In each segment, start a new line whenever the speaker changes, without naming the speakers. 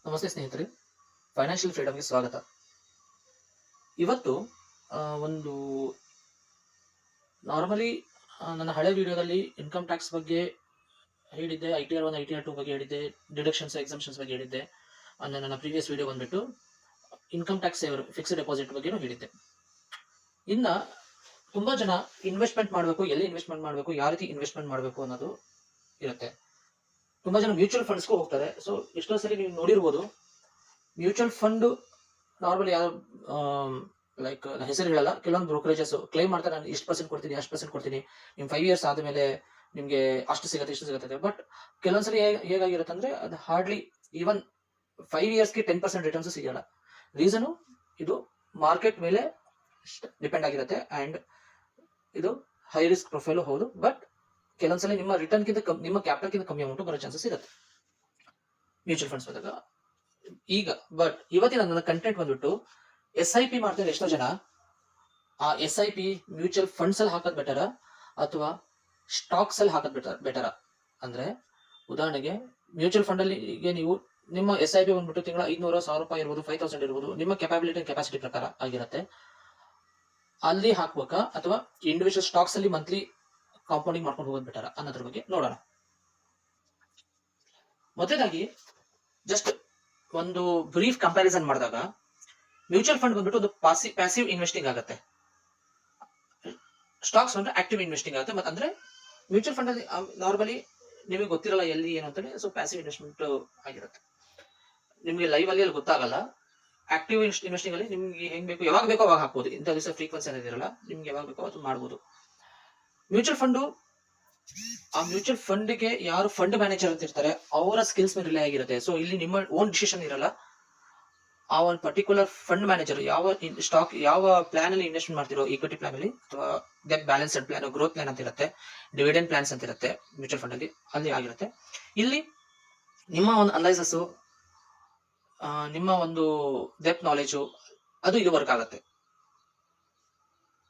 ನಮಸ್ತೆ ಸ್ನೇಹಿತರೆ, ಫೈನಾನ್ಷಿಯಲ್ ಫ್ರೀಡಮ್ಗೆ ಸ್ವಾಗತ. ಇವತ್ತು ಒಂದು ನಾರ್ಮಲಿ ನನ್ನ ಹಳೆ ವಿಡಿಯೋದಲ್ಲಿ ಇನ್ಕಮ್ ಟ್ಯಾಕ್ಸ್ ಬಗ್ಗೆ ಹೇಳಿದ್ದೆ, ITR 1 ITR 2 ಬಗ್ಗೆ ಹೇಳಿದ್ದೆ, ಡಿಡಕ್ಷನ್ಸ್ ಎಕ್ಸಂಪ್ಷನ್ಸ್ ಬಗ್ಗೆ ಹೇಳಿದ್ದೆ. ನನ್ನ ಪ್ರೀವಿಯಸ್ ವಿಡಿಯೋ ಬಂದ್ಬಿಟ್ಟು income tax saver fixed deposit ಬಗ್ಗೆನೂ ಹೇಳಿದ್ದೆ. ಇನ್ನ ತುಂಬಾ ಜನ ಇನ್ವೆಸ್ಟ್ಮೆಂಟ್ ಮಾಡಬೇಕು, ಎಲ್ಲಿ ಇನ್ವೆಸ್ಟ್ಮೆಂಟ್ ಮಾಡಬೇಕು, ಯಾವ ರೀತಿ ಇನ್ವೆಸ್ಟ್ಮೆಂಟ್ ಮಾಡಬೇಕು ಅನ್ನೋದು ಇರುತ್ತೆ. ತುಂಬಾ ಜನ ಮ್ಯೂಚುವಲ್ ಫಂಡ್ಸ್ಗೂ ಹೋಗ್ತಾರೆ. ಸೊ ಎಷ್ಟೋ ಸರಿ ನೀವು ನೋಡಿರ್ಬೋದು, ಮ್ಯೂಚುವಲ್ ಫಂಡ್ ನಾರ್ಮಲಿ ಯಾವ ಲೈಕ್ ಹೆಸರು ಹೇಳಲ್ಲ, ಕೆಲವೊಂದು ಬ್ರೋಕರೇಜಸ್ ಕ್ಲೈಮ್ ಮಾಡ್ತಾರೆ, ನಾನು ಇಷ್ಟು ಪರ್ಸೆಂಟ್ ಕೊಡ್ತೀನಿ, ಅಷ್ಟು ಪರ್ಸೆಂಟ್ ಕೊಡ್ತೀನಿ, ನಿಮ್ 5 years ಆದ್ಮೇಲೆ ನಿಮ್ಗೆ ಅಷ್ಟು ಸಿಗುತ್ತೆ, ಇಷ್ಟು ಸಿಗುತ್ತೆ. ಬಟ್ ಕೆಲವೊಂದ್ಸರಿ ಹೇಗಾಗಿರುತ್ತೆ ಅಂದ್ರೆ ಅದು ಹಾರ್ಡ್ಲಿ ಈವನ್ 5 yearsಗೆ 10% ರಿಟರ್ನ್ಸ್ ಸಿಗಲ್ಲ. ರೀಸನು ಇದು ಮಾರ್ಕೆಟ್ ಮೇಲೆ ಡಿಪೆಂಡ್ ಆಗಿರುತ್ತೆ ಅಂಡ್ ಇದು ಹೈ ರಿಸ್ಕ್ ಪ್ರೊಫೈಲು ಹೌದು. ಬಟ್ ಕೆಲವೊಂದ್ಸಲ ನಿಮ್ಮ ರಿಟರ್ನ್ ಗಿಂತ ನಿಮ್ಮ ಕ್ಯಾಪಿಟಲ್ ಗಿಂತ ಕಮ್ಮಿ ಅಮೌಂಟ್ ಬರೋ ಚಾನ್ಸಸ್ ಇರುತ್ತೆ ಮ್ಯೂಚುವಲ್ ಫಂಡ್ಸ್ ಹೋದಾಗ. ಈಗ ಬಟ್ ಇವತ್ತಿನ ನನ್ನ ಕಂಟೆಂಟ್ ಬಂದ್ಬಿಟ್ಟು SIP ಮಾಡ್ತಾರೆ ಎಷ್ಟೋ ಜನ. ಆ SIP ಮ್ಯೂಚುವಲ್ ಫಂಡ್ಸ್ ಅಲ್ಲಿ ಹಾಕೋದ್ ಬೆಟರ ಅಥವಾ ಸ್ಟಾಕ್ಸ್ ಅಲ್ಲಿ ಹಾಕೋದ್ ಬೆಟರ ಅಂದ್ರೆ, ಉದಾಹರಣೆಗೆ ಮ್ಯೂಚುವಲ್ ಫಂಡ್ ಅಲ್ಲಿ ಈಗ ನೀವು ನಿಮ್ಮ SIP ಬಂದ್ಬಿಟ್ಟು ತಿಂಗಳ 500-1000 ರೂಪಾಯಿ ಇರ್ಬೋದು, 5000 ಇರ್ಬೋದು, ನಿಮ್ಮ ಕೆಪಾಸಿಟಿ ಪ್ರಕಾರ ಆಗಿರುತ್ತೆ. ಅಲ್ಲಿ ಹಾಕ್ಬೇಕಾ ಅಥವಾ ಇಂಡಿವಿಜುವಲ್ ಸ್ಟಾಕ್ಸ್ ಅಲ್ಲಿ ಮಂತ್ಲಿ ಕಾಂಪೌಂಡಿಂಗ್ ಮಾಡ್ಕೊಂಡು ಹೋಗೋದು ಬೆಟರ ಅನ್ನೋದ್ರ ಬಗ್ಗೆ ನೋಡೋಣ. ಮೊದಲಾಗಿ ಜಸ್ಟ್ ಒಂದು ಬ್ರೀಫ್ ಕಂಪ್ಯಾರಿಸನ್ ಮಾಡಿದಾಗ ಮ್ಯೂಚುವಲ್ ಫಂಡ್ ಬಂದ್ಬಿಟ್ಟು ಒಂದು ಪ್ಯಾಸಿವ್ ಇನ್ವೆಸ್ಟಿಂಗ್ ಆಗುತ್ತೆ, ಸ್ಟಾಕ್ಸ್ ಅಂದ್ರೆ ಆಕ್ಟಿವ್ ಇನ್ವೆಸ್ಟಿಂಗ್ ಆಗುತ್ತೆ. ಮತ್ತೆ ಅಂದ್ರೆ ಮ್ಯೂಚುವಲ್ ಫಂಡ್ ಅಲ್ಲಿ ನಾರ್ಮಲಿ ನಿಮಗೆ ಗೊತ್ತಿರಲ್ಲ ಎಲ್ಲಿ ಏನು ಅಂತೇಳಿ, ಸೊ ಪ್ಯಾಸಿವ್ ಇನ್ವೆಸ್ಟ್ಮೆಂಟ್ ಆಗಿರುತ್ತೆ. ನಿಮ್ಗೆ ಲೈವ್ ಅಲ್ಲಿ ಗೊತ್ತಾಗಲ್ಲ. ಆಕ್ಟಿವ್ ಇನ್ವೆಸ್ಟಿಂಗ್ ಅಲ್ಲಿ ನಿಮ್ಗೆ ಹೆಂಗ್ ಬೇಕು ಯಾವಾಗ ಬೇಕೋ ಅವಾಗ ಹಾಕ್ಬೋದು. ಇಂಥ ದಿವಸ ಫ್ರೀಕ್ವೆನ್ಸಿ ಅನ್ನೋದಿರಲ್ಲ, ನಿಮ್ಗೆ ಯಾವಾಗ ಬೇಕೋ ಅದು ಮಾಡ್ಬೋದು. ಮ್ಯೂಚುವಲ್ ಫಂಡ್, ಆ ಮ್ಯೂಚುವಲ್ ಫಂಡ್ ಗೆ ಯಾರು ಫಂಡ್ ಮ್ಯಾನೇಜರ್ ಅಂತ ಇರ್ತಾರೆ ಅವರ ಸ್ಕಿಲ್ಸ್ ಮೇಲೆ ರಿಲೇ ಆಗಿರುತ್ತೆ. ಸೊ ಇಲ್ಲಿ ನಿಮ್ಮ ಓನ್ ಡಿಸಿಷನ್ ಇರಲ್ಲ. ಆ ಒಂದು ಪರ್ಟಿಕ್ಯುಲರ್ ಫಂಡ್ ಮ್ಯಾನೇಜರ್ ಯಾವ ಸ್ಟಾಕ್ ಯಾವ ಪ್ಲಾನ್ ಅಲ್ಲಿ ಇನ್ವೆಸ್ಟ್ಮೆಂಟ್ ಮಾಡ್ತಿರೋ, ಈಕ್ವಿಟಿ ಪ್ಲಾನ್ ಅಲ್ಲಿ ಅಥವಾ debt balanced plan, growth plan ಅಂತ ಇರುತ್ತೆ, ಡಿವಿಡೆಂಡ್ ಪ್ಲಾನ್ಸ್ ಅಂತ ಇರುತ್ತೆ ಮ್ಯೂಚುವಲ್ ಫಂಡ್ ಅಲ್ಲಿ ಆಗಿರುತ್ತೆ. ಇಲ್ಲಿ ನಿಮ್ಮ ಒಂದು ಅನಲೈಸಸ್, ನಿಮ್ಮ ಒಂದು ಡೆಪ್ತ್ ನಾಲೆಜ್ ಅದು ಇದು ವರ್ಕ್ ಆಗುತ್ತೆ.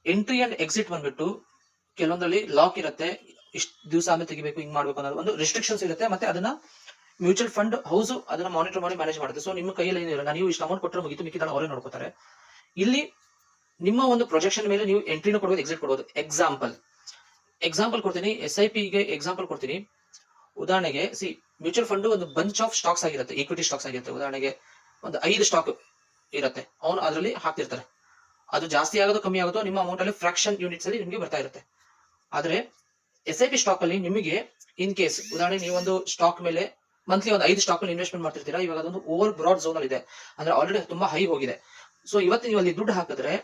ಎಂಟ್ರಿ ಅಂಡ್ ಎಕ್ಸಿಟ್ ಬಂದ್ಬಿಟ್ಟು ಕೆಲವೊಂದ್ರಲ್ಲಿ ಲಾಕ್ ಇರುತ್ತೆ, ಇಷ್ಟು ದಿವಸ ಆಮೇಲೆ ತೆಗಿಬೇಕು, ಹಿಂಗ್ ಮಾಡ್ಬೇಕು ಅನ್ನೋದು ಒಂದು ರೆಸ್ಟ್ರಿಕ್ಷನ್ಸ್ ಇರುತ್ತೆ. ಮತ್ತೆ ಅದನ್ನ ಮ್ಯೂಚುವಲ್ ಫಂಡ್ ಹೌಸ್ ಅದನ್ನ ಮಾನಿಟರ್ ಮಾಡಿ ಮ್ಯಾನೇಜ್ ಮಾಡುತ್ತೆ. ಸೊ ನಿಮ್ಮ ಕೈಯಲ್ಲಿ ಏನಿರಲ್ಲ, ನೀವು ಇಷ್ಟು ಅಮೌಂಟ್ ಕೊಟ್ಟರೆ ಮುಗಿತು, ಮಿಕ್ಕಿದ ಅವರೇ ನೋಡ್ಕೋತಾರೆ. ಇಲ್ಲಿ ನಿಮ್ಮ ಒಂದು ಪ್ರೊಜೆಕ್ಷನ್ ಮೇಲೆ ನೀವು ಎಂಟ್ರಿನ ಕೊಡಬಹುದು, ಎಕ್ಸಿಟ್ ಕೊಡಬಹುದು. ಎಕ್ಸಾಂಪಲ್ ಕೊಡ್ತೀನಿ, SIP ಗೆ ಎಕ್ಸಾಂಪಲ್ ಕೊಡ್ತೀನಿ. ಉದಾಹರಣೆಗೆ ಮ್ಯೂಚುವಲ್ ಫಂಡ್ ಒಂದು ಬಂಚ್ ಆಫ್ ಸ್ಟಾಕ್ಸ್ ಆಗಿರುತ್ತೆ, ಈಕ್ವಿಟಿ ಸ್ಟಾಕ್ಸ್ ಆಗಿರುತ್ತೆ. ಉದಾಹರಣೆಗೆ ಒಂದು 5 ಸ್ಟಾಕ್ ಇರುತ್ತೆ, ಅವನು ಅದರಲ್ಲಿ ಹಾಕ್ತಿರ್ತಾರೆ. ಅದು ಜಾಸ್ತಿ ಆಗೋದು ಕಮ್ಮಿ ಆಗೋದು ನಿಮ್ಮ ಅಮೌಂಟ್ ಅಲ್ಲಿ ಫ್ರಾಕ್ಷನ್ ಯೂನಿಟ್ಸ್ ಅಲ್ಲಿ ನಿಮಗೆ ಬರ್ತಾ ಇರುತ್ತೆ. ಆದ್ರೆ SIP ಸ್ಟಾಕ್ ಅಲ್ಲಿ ನಿಮಗೆ ಇನ್ ಕೇಸ್ ಉದಾಹರಣೆ ನೀವೊಂದು ಸ್ಟಾಕ್ ಮೇಲೆ ಮಂತ್ಲಿ ಒಂದು 5 ಸ್ಟಾಕ್ ಅಲ್ಲಿ ಇನ್ವೆಸ್ಟ್ಮೆಂಟ್ ಮಾಡ್ತಿರ್ತೀರಾ, ಇವಾಗ ಅದೊಂದು ಓವರ್ ಬ್ರಾಡ್ ಝೋನ್ ಅಲ್ಲಿ ಇದೆ, ಅಂದ್ರೆ ಆಲ್ರೆಡಿ ತುಂಬಾ ಹೈ ಹೋಗಿದೆ. ಸೊ ಇವತ್ತು ನೀವು ಅಲ್ಲಿ ದುಡ್ಡು ಹಾಕಿದ್ರೆ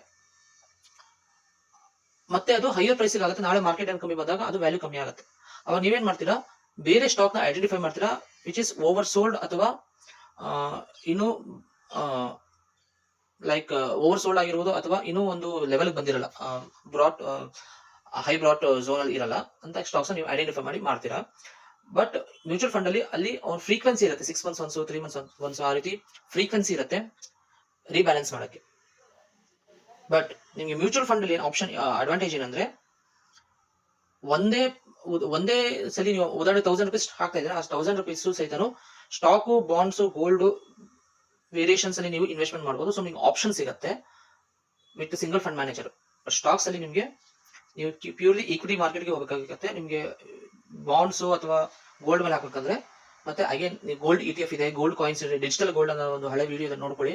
ಮತ್ತೆ ಅದು ಹೈಯರ್ ಪ್ರೈಸ್ ಆಗುತ್ತೆ, ನಾಳೆ ಮಾರ್ಕೆಟ್ ಏನ್ ಕಮ್ಮಿ ಬಂದಾಗ ಅದು ವ್ಯಾಲ್ಯೂ ಕಮ್ಮಿ ಆಗುತ್ತೆ. ಅವಾಗ ನೀವೇನ್ ಮಾಡ್ತೀರಾ, ಬೇರೆ ಸ್ಟಾಕ್ ನ ಐಡೆಂಟಿಫೈ ಮಾಡ್ತೀರಾ ವಿಚ್ ಇಸ್ ಓವರ್ ಸೋಲ್ಡ್ ಅಥವಾ ಇನ್ನು ಲೈಕ್ ಓವರ್ ಸೋಲ್ಡ್ ಆಗಿರ್ಬೋದು, ಅಥವಾ ಇನ್ನೂ ಒಂದು ಲೆವೆಲ್ ಬಂದಿರಲ್ಲ, ಬ್ರಾಡ್ ಹೈ ಬ್ರಾಡ್ ಝೋನ್ ಅಲ್ಲಿ ಇರಲ್ಲ ಅಂತ ಸ್ಟಾಕ್ಸ್ ನೀವು ಐಡೆಂಟಿಫೈ ಮಾಡಿ ಮಾಡ್ತೀರಾ. ಬಟ್ ಮ್ಯೂಚುವಲ್ ಫಂಡ್ ಅಲ್ಲಿ ಅವ್ರ ಫ್ರೀಕ್ವೆನ್ಸಿ ಇರುತ್ತೆ, 6 months ಒನ್ಸು, 3 months ಒನ್ಸು, ಆ ರೀತಿ ಫ್ರೀಕ್ವೆನ್ಸಿ ಇರುತ್ತೆ ರೀಬ್ಯಾಲೆನ್ಸ್ ಮಾಡಕ್ಕೆ. ಬಟ್ ನಿಮ್ಗೆ ಮ್ಯೂಚುವಲ್ ಫಂಡ್ ಅಲ್ಲಿ ಆಪ್ಷನ್ ಅಡ್ವಾಂಟೇಜ್ ಏನಂದ್ರೆ, ಒಂದೇ ಸಲಿ ನೀವು ಉದಾಹರಣೆ 1000 ರೂಪೀಸ್ ಹಾಕ್ತಾ ಇದ್ರೆ ಆ 1000 ರೂಪೀಸ್ ಸಹಿತನು ಸ್ಟಾಕು, ಬಾಂಡ್ಸ್, ಗೋಲ್ಡ್ ವೇರಿಯೇಷನ್ಸ್ ಅಲ್ಲಿ ನೀವು ಇನ್ವೆಸ್ಟ್ಮೆಂಟ್ ಮಾಡಬಹುದು. ಸೊ ನಿಮ್ಗೆ ಆಪ್ಷನ್ ಸಿಗುತ್ತೆ with single fund manager. Stocks ಅಲ್ಲಿ ನಿಮ್ಗೆ ನೀವು ಪ್ಯೂರ್ಲಿ ಈಕ್ವಿಟಿ ಮಾರ್ಕೆಟ್ಗೆ ಹೋಗಬೇಕಾಗುತ್ತೆ. ನಿಮ್ಗೆ ಬಾಂಡ್ಸ್ ಅಥವಾ ಗೋಲ್ಡ್ ಮೇಲೆ ಹಾಕಬೇಕಂದ್ರೆ ಮತ್ತೆ ಅಗೇನ್ ಗೋಲ್ಡ್ ETF ಇದೆ, ಗೋಲ್ಡ್ ಕಾಯಿನ್ಸ್ ಇದೆ, ಡಿಜಿಟಲ್ ಗೋಲ್ಡ್ ಅನ್ನೋ ಒಂದು ಹಳೆ ವಿಡಿಯೋ ನೋಡ್ಕೊಳ್ಳಿ,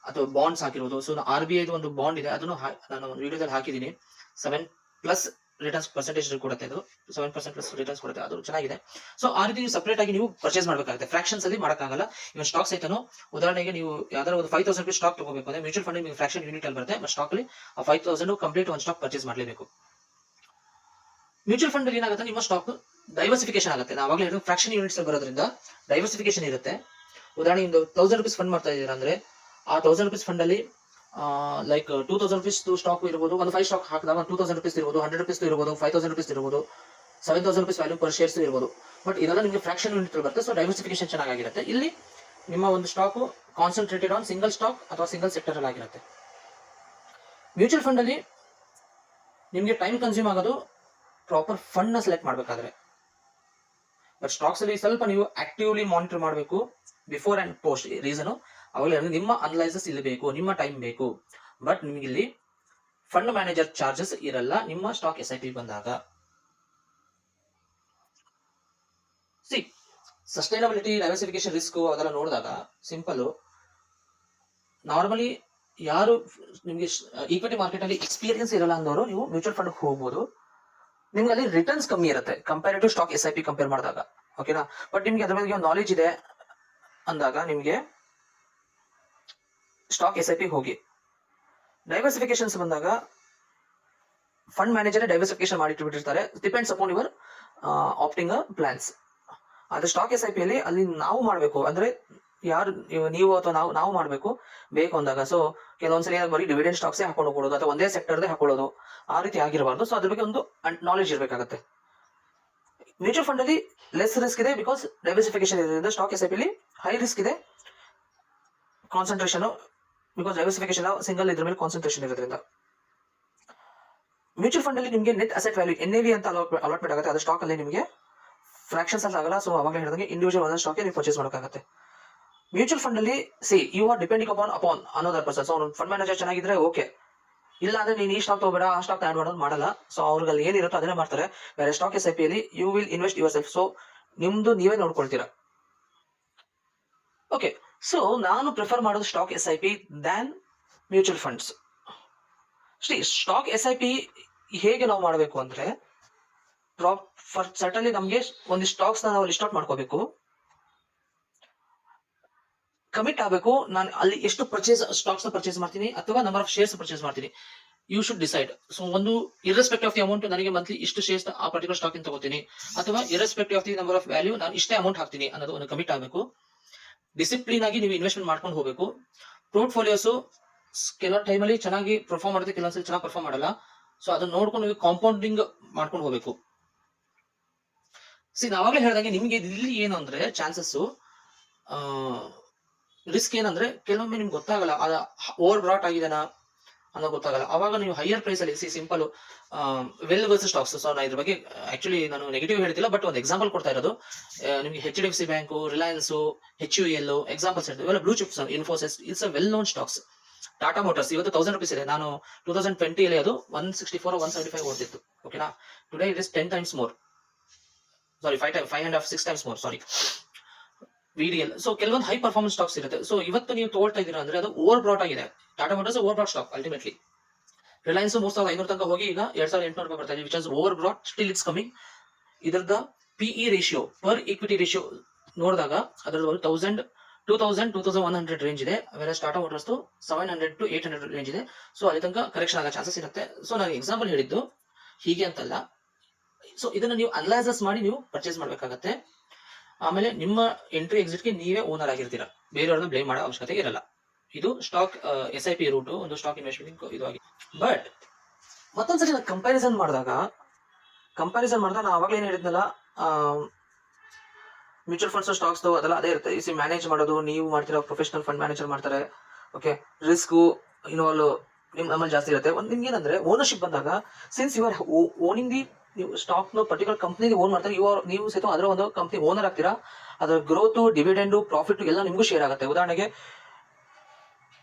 ಅಥವಾ ಬಾಂಡ್ಸ್ ಹಾಕಿರೋದು. ಸೊ RBI ಒಂದು ಬಾಂಡ್ ಇದೆ, ಅದನ್ನು ನಾನು ಒಂದು ವಿಡಿಯೋದಲ್ಲಿ ಹಾಕಿದ್ದೀನಿ. 7+ ರಿಟರ್ನ್ಸ್ ಪರ್ಸೆಂಟೇಜ್ ಕೊಡುತ್ತೆ, ಅದು 7%+ ರಿಟರ್ನ್ಸ್ ಕೊಡುತ್ತೆ, ಅದು ಚೆನ್ನಾಗಿದೆ. ಸೊ ಆ ರೀತಿ ನೀವು ಸಪರೇಟ್ ಆಗಿ ನೀವು ಪರ್ಚೇಸ್ ಮಾಡಬೇಕಾಗುತ್ತೆ, ಫ್ರಾಕ್ಷನ್ಸ್ ಅಲ್ಲಿ ಮಾಡಕ್ಕಾಗಲ್ಲ. ಇವನ್ ಸ್ಟಾಕ್ಸ್ ಐತನು ಉದಾಹರಣೆಗೆ ನೀವು ಯಾವ್ದಾದ್ರು ಒಂದು 5000 ರೂಪಾಯಿ ಸ್ಟಾಕ್ ತಗೋಬೇಕು ಅಂದ್ರೆ ಮ್ಯೂಚುವಲ್ ಫಂಡ್ ನಿಮಗೆ ಫ್ರಾಕ್ಷನ್ ಯೂನಿಟ್ ಅಲ್ಲಿ ಬರುತ್ತೆ, ಬಟ್ ಸ್ಟಾಕ್ ಅಲ್ಲಿ ಆ 5000 ಕಂಪ್ಲೀಟ್ ಒಂದು ಸ್ಟಾಕ್ ಪರ್ಚೇಸ್ ಮಾಡಲೇಬೇಕು. ಮ್ಯೂಚುವಲ್ ಫಂಡ್ ಅಲ್ಲಿ ಏನಾಗುತ್ತೆ, ನಿಮ್ಮ ಸ್ಟಾಕ್ ಡೈವರ್ಸಿಫಿಕೇಶನ್ ಆಗುತ್ತೆ. ನಾವು ಆವಾಗಲೇ ಹೇಳಿದ್ರು ಫ್ರಾಕ್ಷನ್ ಯೂನಿಟ್ಸ್ ಬರೋದ್ರಿಂದ ಡೈವರ್ಸಿಫಿಕೇಶನ್ ಇರುತ್ತೆ. ಉದಾಹರಣೆ ಒಂದು 1000 ರೂಪೀಸ್ ಫಂಡ್ ಮಾಡ್ತಾ ಇದ್ದೀರಾ ಅಂದ್ರೆ ಆ 1000 ರೂಪೀಸ್ ಫಂಡ್ ಅಲ್ಲಿ ಲೈಕ್ 2000 ರೂಪೀಸ್ ಸ್ಟಾಕ್ ಇರಬಹುದು, ಒಂದು 5 ಸ್ಟಾಕ್ ಹಾಕಿದಾಗ 2000 ರೂಪೀಸ್ ಇರಬಹುದು, 100 ರೂಪೀಸ್ ಇರಬಹುದು, 5000 ರೂಪೀಸ್ ಇರಬಹುದು, 7000 ರೂಪೀಸ್ ವ್ಯಾಲ್ಯೂ ಪರ್ ಶೇರ್ಸ್ ಇರಬಹುದು. ಬಟ್ ಇದೆಲ್ಲ ನಿಮಗೆ ಫ್ರಾಕ್ಷನ್ ಯೂನಿಟ್ ಬರುತ್ತೆ. ಸೊ ಡೈವರ್ಸಿಫಿಕೇಶನ್ ಚೆನ್ನಾಗಿರುತ್ತೆ. ಇಲ್ಲಿ ನಿಮ್ಮ ಒಂದು stock concentrated on single stock ಅಥವಾ ಸಿಂಗಲ್ ಸೆಕ್ಟರ್ ಅಲ್ಲಿ ಆಗಿರುತ್ತೆ. ಮ್ಯೂಚುವಲ್ ಫಂಡ್ ಅಲ್ಲಿ ನಿಮಗೆ ಟೈಮ್ ಕನ್ಸ್ಯೂಮ್ ಆಗೋದು ಪ್ರಾಪರ್ ಫಂಡ್ ನ ಸೆಲೆಕ್ಟ್ ಮಾಡಬೇಕಾದ್ರೆ. ಬಟ್ ಸ್ಟಾಕ್ಸ್ ಅಲ್ಲಿ ಸ್ವಲ್ಪ ನೀವು ಆಕ್ಟಿವ್ಲಿ ಮಾನಿಟರ್ ಮಾಡಬೇಕು. ಬಿಫೋರ್ ಅಂಡ್ ಪೋಸ್ಟ್ ರೀಸನ್ ಅವಾಗಲೇ ನಿಮ್ಮ ಅನಲೈಸಸ್ ಇಲ್ಲಿ ಬೇಕು, ನಿಮ್ಮ ಟೈಮ್ ಬೇಕು. ಬಟ್ ನಿಮ್ಗೆ ಇಲ್ಲಿ ಫಂಡ್ ಮ್ಯಾನೇಜರ್ ಚಾರ್ಜಸ್ ಇರಲ್ಲ ನಿಮ್ಮ ಸ್ಟಾಕ್ SIP ಬಂದಾಗ. ಸಿ ಸಸ್ಟೈನಬಿಲಿಟಿ, ಡೈವರ್ಸಿಫಿಕೇಶನ್, ರಿಸ್ಕ್ ಅದೆಲ್ಲ ನೋಡಿದಾಗ ಸಿಂಪಲ್, ನಾರ್ಮಲಿ ಯಾರು ನಿಮ್ಗೆ ಈಕ್ವಿಟಿ ಮಾರ್ಕೆಟ್ ಅಲ್ಲಿ ಎಕ್ಸ್ಪೀರಿಯನ್ಸ್ ಇರಲ್ಲ ಅಂದವರು ನೀವು ಮ್ಯೂಚುವಲ್ ಫಂಡ್ ಹೋಗ್ಬೋದು. ನಿಮ್ಗೆ ಅಲ್ಲಿ ರಿಟರ್ನ್ಸ್ ಕಮ್ಮಿ ಇರುತ್ತೆ compare to stock SIP compare ಮಾಡಿದಾಗ, ಓಕೆನಾ. ಬಟ್ ನಿಮ್ಗೆ ಅದ್ರ ಬಗ್ಗೆ ನಾಲೆಜ್ ಇದೆ ಅಂದಾಗ ನಿಮ್ಗೆ ಸ್ಟಾಕ್ SIP ಹೋಗಿ. ಡೈವರ್ಸಿಫಿಕೇಶನ್ಸ್ ಬಂದಾಗ ಫಂಡ್ ಮ್ಯಾನೇಜರ್ ಡೈವರ್ಸಿಫಿಕೇಶನ್ ಮಾಡಿಟ್ಬಿಟ್ಟಿರ್ತಾರೆ, depends upon your opting plans. ಆದ್ರೆ ಸ್ಟಾಕ್ SIP ಅಲ್ಲಿ ನಾವು ಮಾಡಬೇಕು, ಅಂದ್ರೆ ಯಾರು ನೀವು ಅಥವಾ ನಾವು ಮಾಡಬೇಕು ಬೇಕು ಅಂದಾಗ. ಸೊ ಕೆಲವೊಂದ್ಸರಿ ಬರೀ ಡಿವಿಡೆಂಡ್ ಸ್ಟಾಕ್ಸೇ ಹಾಕೊಂಡು ಹೋಗೋದು ಅಥವಾ ಒಂದೇ ಸೆಕ್ಟರ್ದೇ ಹಾಕೊಳ್ಳೋದು, ಆ ರೀತಿ ಆಗಿರಬಾರ್ದು. ಸೊ ಅದ್ರ ಬಗ್ಗೆ ಒಂದು ನಾಲೆಜ್ ಇರಬೇಕಾಗುತ್ತೆ. ಮ್ಯೂಚುವಲ್ ಫಂಡ್ ಅಲ್ಲಿ ಲೆಸ್ ರಿಸ್ಕ್ ಇದೆ ಬಿಕಾಸ್ ಡೈವರ್ಸಿಫಿಕೇಶನ್ ಇರೋದ್ರಿಂದ. ಸ್ಟಾಕ್ SIP ಅಲ್ಲಿ ಹೈ ರಿಸ್ಕ್ ಇದೆ, ಕಾನ್ಸಂಟ್ರೇಷನ್, ಬಿಕಾಸ್ ಡೈವರ್ಸಿಫಿಕೇಶನ್ ಸಿಂಗಲ್ ಇದ್ರ ಮೇಲೆ ಕಾನ್ಸಂಟ್ರೇಷನ್ ಇರೋದ್ರಿಂದ. ಮ್ಯೂಚುವಲ್ ಫಂಡ್ ಅಲ್ಲಿ ನಿಮಗೆ ನೆಟ್ ಅಸೆಟ್ ವ್ಯಾಲ್ಯೂ NAV ಅಂತ ಅಲಾಟ್ಮೆಂಟ್ ಆಗುತ್ತೆ, ಅದು ಸ್ಟಾಕ್ ಅಲ್ಲಿ ನಿಮಗೆ ಫ್ರಾಕ್ಷನ್ಸ್ ಅಲ್ಲಿ ಆಗಲ್ಲ. ಸೊ ಅವಾಗ ಹೇಳಿದಂಗೆ ಇಂಡಿವಿಜುವಲ್ ಒಂದೊಂದು ಸ್ಟಾಕ್ ನೀವು ಪರ್ಚೇಸ್ ಮಾಡೋಕ್ಕಾಗುತ್ತೆ. ಮ್ಯೂಚುವಲ್ ಫಂಡ್ ಅಲ್ಲಿ you are depending upon another person. So fund manager ಚೆನ್ನಾಗಿದ್ರೆ ಓಕೆ, ಇಲ್ಲ ಅಂದ್ರೆ ನೀನು ಈ ಸ್ಟಾಕ್ ತಗೋಬೇಡ ಆ ಸ್ಟಾಕ್ ಆಡ್ ಮಾಡೋದು ಮಾಡಲ್ಲ. ಸೊ ಅವ್ರಿಗೆ ಏನಿರುತ್ತೋ ಅದನ್ನೇ ಮಾಡ್ತಾರೆ. ಬೇರೆ ಸ್ಟಾಕ್ SIP ಅಲ್ಲಿ you will invest yourself. So ನಿಮ್ದು ನೀವೇ ನೋಡ್ಕೊಳ್ತೀರಾ. ಓಕೆ, ಸೊ ನಾನು ಪ್ರಿಫರ್ ಮಾಡೋದು stock SIP than mutual funds. Stock SIP ಹೇಗೆ ನಾವು ಮಾಡಬೇಕು ಅಂದ್ರೆ, ಸರ್ಟನ್ಲಿ ನಮ್ಗೆ ಒಂದು ಸ್ಟಾಕ್ಸ್ ನಾವು ಲಿಸ್ಟ್ ಔಟ್ ಮಾಡ್ಕೋಬೇಕು, ಕಮಿಟ್ ಆಗಬೇಕು. ನಾನು ಅಲ್ಲಿ ಎಷ್ಟು ಸ್ಟಾಕ್ಸ್ ಪರ್ಚೇಸ್ ಮಾಡ್ತೀನಿ ಅಥವಾ ನಂಬರ್ ಆಫ್ ಶೇರ್ಸ್ ಪರ್ಚೇಸ್ ಮಾಡ್ತೀನಿ, ಯು ಶುಡ್ ಡಿಸೈಡ್. ಸೊ ಒಂದು ಇರ್ರೆಸ್ಪೆಕ್ಟಿವ್ ಆಫ್ ದಿ ಅಮೌಂಟ್, ನನಗೆ ಮಂತ್ಲಿ ಇಷ್ಟು ಶೇರ್ಸ್ ಆ ಪರ್ಟಿಕ್ಯುಲರ್ ಸ್ಟಾಕ್ ಇನ್ ತಗೋತೀನಿ, ಅಥವಾ irrespective of the number of value ನಾನು ಇಷ್ಟೇ ಅಮೌಂಟ್ ಹಾಕ್ತೀನಿ ಅನ್ನೋದು ಒಂದು ಕಮಿಟ್ ಆಗಬೇಕು. ಡಿಸಿಪ್ಲಿನ್ ಆಗಿ ನೀವು ಇನ್ವೆಸ್ಟ್ಮೆಂಟ್ ಮಾಡ್ಕೊಂಡು ಹೋಗಬೇಕು. ಪೋರ್ಟ್ಫೋಲಿಯೋಸ್ ಕೆಲವೊಂದು ಟೈಮಲ್ಲಿ ಚೆನ್ನಾಗಿ ಪರ್ಫಾರ್ಮ್ ಮಾಡುತ್ತೆ, ಕೆಲವೊಂದ್ಸಲಿ ಚೆನ್ನಾಗಿ ಪರ್ಫಾರ್ಮ್ ಮಾಡಲ್ಲ. ಸೊ ಅದನ್ನ ನೋಡ್ಕೊಂಡು ನೀವು ಕಾಂಪೌಂಡಿಂಗ್ ಮಾಡ್ಕೊಂಡು ಹೋಗ್ಬೇಕು. ನಾವಾಗಲೇ ಹೇಳಿದಂಗೆ ನಿಮ್ಗೆ ಇಲ್ಲಿ ಏನು ಅಂದ್ರೆ ಚಾನ್ಸಸ್, ರಿಸ್ಕ್ ಏನಂದ್ರೆ ಕೆಲವೊಮ್ಮೆ ನಿಮ್ಗೆ ಗೊತ್ತಾಗಲ್ಲ ಅದ ಓವರ್ ಬ್ರಾಟ್ ಆಗಿದೆನಾ ಅನ್ನೋ ಗೊತ್ತಾಗಲ್ಲ. ಅವಾಗ ನೀವು ಹೈಯರ್ ಪ್ರೈಸ್ ಅಲ್ಲಿ ಸಿಂಪಲ್ ವೆಲ್ ವರ್ಸ್ ಸ್ಟಾಕ್ಸ್. ಸೊ ನಾ ಇದ್ರ ಬಗ್ಗೆ ಆಕ್ಚುಲಿ ನಾನು ನೆಗೆಟಿವ್ ಹೇಳ್ತಿಲ್ಲ, ಬಟ್ ಒಂದು ಎಕ್ಸಾಂಪಲ್ ಕೊಡ್ತಾ ಇರೋದು. ನಿಮ್ಗೆ HDFC bank, Reliance, HUL examples ಇರ್ತದೆ. ಇವೆಲ್ಲ blue chips. Infosys it's a well known stocks. Tata motors ಇವತ್ತು 1000 rupees ಇದೆ. ನಾನು 2020 ಅಲ್ಲಿ ಅದು 164 175 ಓಡ್ತಿತ್ತು, ಓಕೆನಾ. Today it is 10 times more, sorry 5.5 times more, sorry. VDL. So ಕೆಲವೊಂದು ಹೈ ಪರ್ಫಾರ್ಮೆನ್ಸ್ ಸ್ಟಾಕ್ಸ್ ಇರುತ್ತೆ. ಸೊ ಇವತ್ತು ನೀವು ತಗೊಳ್ತಾ ಇದ್ದೀರಾ ಅಂದ್ರೆ ಅದು ಓವರ್ ಬ್ರಾಟ್ ಆಗಿದೆ. Tata motors over bought stock ultimately. Reliance 3500 ತನಕ ಹೋಗಿ ಈಗ 2800 ರೂಪಾಯಿ ಬರ್ತಾ ಇದೆ, which is over bought. Still it's coming. ಇದರದ PE ratio, per equity ratio ನೋಡಿದಾಗ ಅದರದ್ದು 2100 ರೇಂಜ್ ಇದೆ. ವೇರೆ ಟಾಟಾ ಮೋಟರ್ಸ್ 700 to 800 ರೇಂಜ್ ಇದೆ. ಸೊ ಅಲ್ಲಿ ತನಕ ಕರೆಕ್ಷನ್ ಆಗೋ ಚಾನ್ಸಸ್ ಇರುತ್ತೆ. ಸೊ ನಾನು ಎಕ್ಸಾಂಪಲ್ ಹೇಳಿದ್ದು ಹೀಗೆ ಅಂತಲ್ಲ. ಸೊ ಇದನ್ನ ನೀವು ಅನಲೈಸಸ್ ಮಾಡಿ ನೀವು ಪರ್ಚೇಸ್ ಮಾಡ್ಬೇಕಾಗತ್ತೆ. ಆಮೇಲೆ ನಿಮ್ಮ ಎಂಟ್ರಿ ಎಕ್ಸಿಟ್ಗೆ ನೀವೇ ಓನರ್ ಆಗಿರ್ತೀರಾ, ಬೇರೆಯವ್ರನ್ನ ಬ್ಲೇಮ್ ಮಾಡೋ ಅವಶ್ಯಕತೆ ಇರಲ್ಲ. ಇದು ಸ್ಟಾಕ್ SIP ರೂಟ್, ಒಂದು ಸ್ಟಾಕ್ ಇನ್ವೆಸ್ಟ್ಮೆಂಟ್ ಇದು ಆಗಿ. ಬಟ್ ಮತ್ತೊಂದ್ಸರಿ ನಾನು ಕಂಪ್ಯಾರಿಸನ್ ಮಾಡಿದಾಗ ನಾನು ಅವಾಗಲೇ ಏನ್ ಹೇಳಿದ್ನಲ್ಲ, ಮ್ಯೂಚುವಲ್ ಫಂಡ್ಸ್ ಸ್ಟಾಕ್ಸ್ ಅದೆಲ್ಲ ಅದೇ ಇರುತ್ತೆ. ಮ್ಯಾನೇಜ್ ಮಾಡೋದು ನೀವು ಮಾಡ್ತಿರೋ ಪ್ರೊಫೆಷನಲ್ ಫಂಡ್ ಮ್ಯಾನೇಜರ್ ಮಾಡ್ತಾರೆ. ಓಕೆ, ರಿಸ್ಕ್ ಇನ್ವಾಲ್ವ್ ನಮ್ಮಲ್ಲಿ ಜಾಸ್ತಿ ಇರುತ್ತೆ. ಒಂದು ನಿಮ್ಗೆ ಏನಂದ್ರೆ ಓನರ್ಶಿಪ್ ಬಂದಾಗ, since you are owning the, ನೀವು ಸ್ಟಾಕ್ ನ ಪರ್ಟಿಕ್ಯುಲರ್ ಕಂಪ್ನಿ ಓನ್ ಮಾಡ್ತಾರೆ, ನೀವು ಸಹಿತ ಅದರ ಒಂದು ಕಂಪ್ನಿ ಓನರ್ ಆಗ್ತೀರಾ. ಅದರ ಗ್ರೋತ್, ಡಿವಿಡೆಂಡ್, ಪ್ರಾಫಿಟ್ ಎಲ್ಲ ನಿಮಗೂ ಶೇರ್ ಆಗುತ್ತೆ. ಉದಾಹರಣೆಗೆ